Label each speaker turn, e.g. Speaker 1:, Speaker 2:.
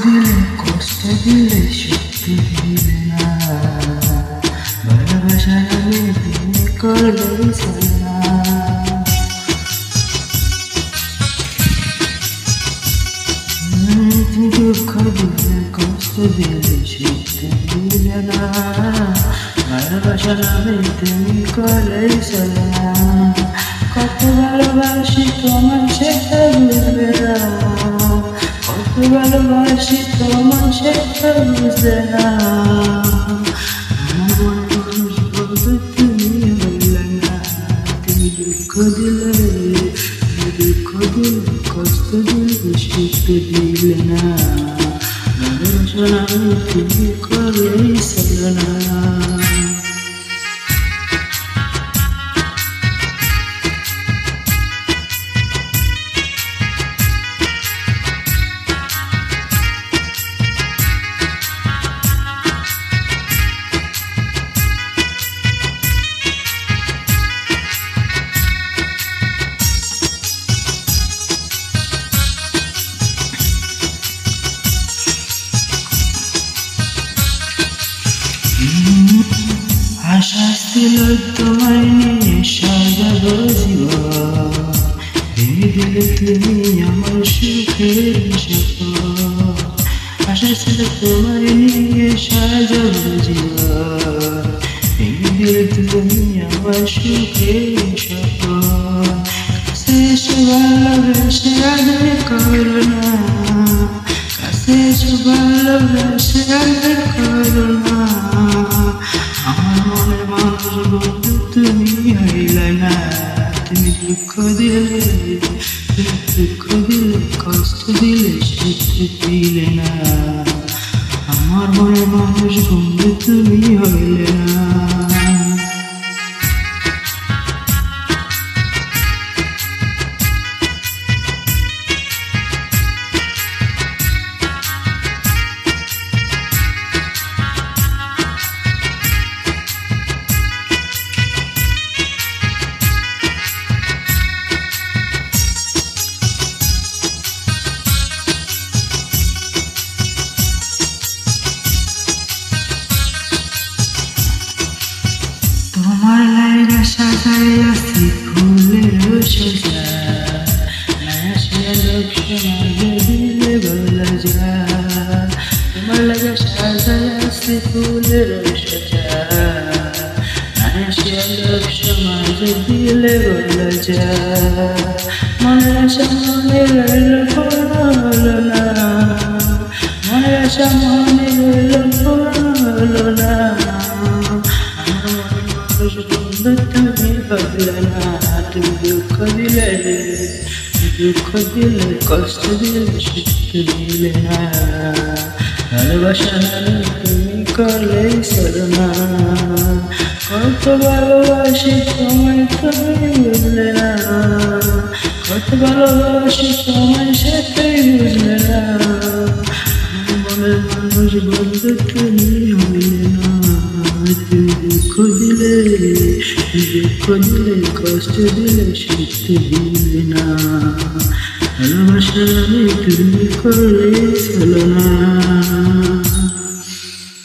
Speaker 1: দিলে কষ্ট দিলে শক্তি দিলে না, ভালোবাসা নামে তুমি করলে সালা। দুঃখ দিলে কষ্ট দিলে শক্তি দিলে না, ভালোবাসা নামে তুমি করলে সালা। কত ভালোবাসি তোমার সেটা বুঝবে না, কত ভালোবাসি তোমার সেটা বুঝবে না। আমার মনে মানুষ বলতে তুমি হইলে না, তুমি দুঃখ দিলে কষ্ট দিলে শক্তি দিলে না, ভালোবাসা নামে তুমি করলে সালা। আশা ছিল তোমায় নিয়ে সাজাবো জীবন, ভেঙে দিলে তুমি আমার সুখের সপন। আশা ছিল তোমায় নিয়ে সাজাবো জীবন, ভেঙে দিলে তুমি আমার সুখের সপন। কাছে এসে ভালোবেসে আদর করো না, কাছে এসে ভালোবেসে আদর করো না। আমার মনের মানুষ বন্ধু তুমি হইলে না, তুমি দুঃখ দিলে কষ্ট দিলে শক্তি দিলে না। আমার মনের মানুষ বন্ধু তুমি হইলে না। তোমার লাইগা সাজাইয়াছি ফুলের সজা, নয়া শিয়া লোক সমাজে দিলে বলা যা। তোমার লাইগা সাজাইয়াছি ফুলের সজা, নয়া শিয়া লোক সমাজে দিলে বলা যা। মনের আশা মনে রইল পূর্ণ হলো না, মনের আশা মনে রইল পূর্ণ হলো না। তুমি ভাবলে না, তুমি দুঃখ দিলে কষ্ট দিলে শক্তি দিলে না, ভালোবাসা নামে তুমি করলে সালা। কত ভালোবাসি তোমায় তুমি বুঝলে না, কত ভালোবাসি তোমায় সেটাই বুঝলে না। মনের মানুষ বন্ধু তুমি হইলে না, তুমি দুঃখ দিলে কষ্ট দিলে শক্তি দিলে না, ভালোবাসা নামে তুমি করলে সালা।